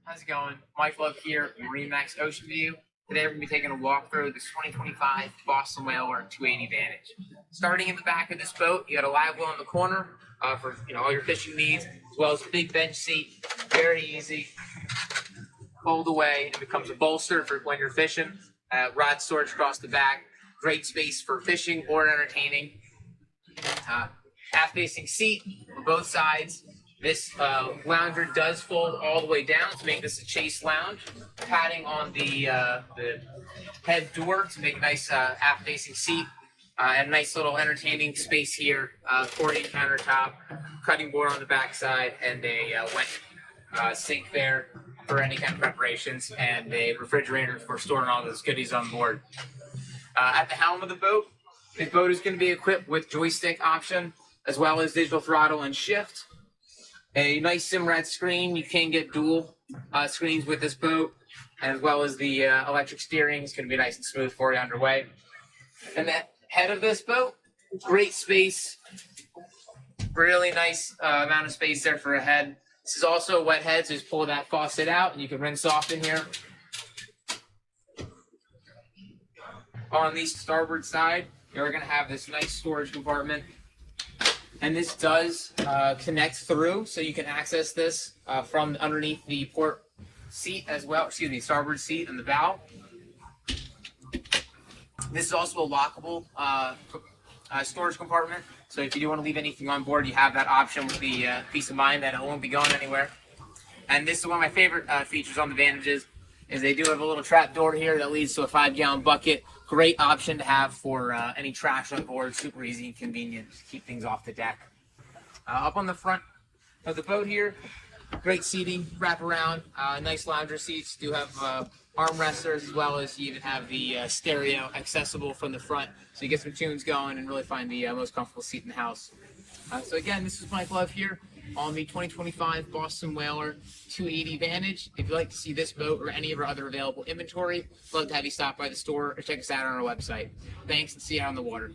How's it going? Mike Love here, MarineMax Ocean View. Today we're going to be taking a walk through this 2025 Boston Whaler 280 Vantage. Starting in the back of this boat, you got a live well in the corner for all your fishing needs, as well as a big bench seat. Very easy. Fold away. It becomes a bolster for when you're fishing. Rod storage across the back. Great space for fishing or entertaining. Half-facing seat on both sides. This lounger does fold all the way down to make this a chase lounge. Padding on the head door to make a nice half-facing seat. And a nice little entertaining space here. Accordion countertop, cutting board on the back side, and a wet sink there for any kind of preparations, and a refrigerator for storing all those goodies on board. At the helm of the boat, this boat is going to be equipped with joystick option, as well as digital throttle and shift. A nice Simrad screen. You can get dual screens with this boat, as well as the electric steering is going to be nice and smooth for you underway. And the head of this boat, great space. Really nice amount of space there for a head. This is also a wet head, so just pull that faucet out and you can rinse off in here. On the starboard side, you're going to have this nice storage compartment. And this does connect through, so you can access this from underneath the port seat as well, starboard seat and the bow. This is also a lockable storage compartment, so if you do want to leave anything on board, you have that option with the peace of mind that it won't be going anywhere. And this is one of my favorite features on the Vantages, is they do have a little trap door here that leads to a 5-gallon bucket. Great option to have for any trash on board. Super easy and convenient to keep things off the deck. Up on the front of the boat here, great seating, wrap around, nice lounger seats. Do have armresters, as well as you even have the stereo accessible from the front, so you get some tunes going and really find the most comfortable seat in the house. So again, this is Mike Love here on the 2025 Boston Whaler 280 Vantage. If you'd like to see this boat or any of our other available inventory, love to have you stop by the store or check us out on our website. Thanks, and see you out on the water.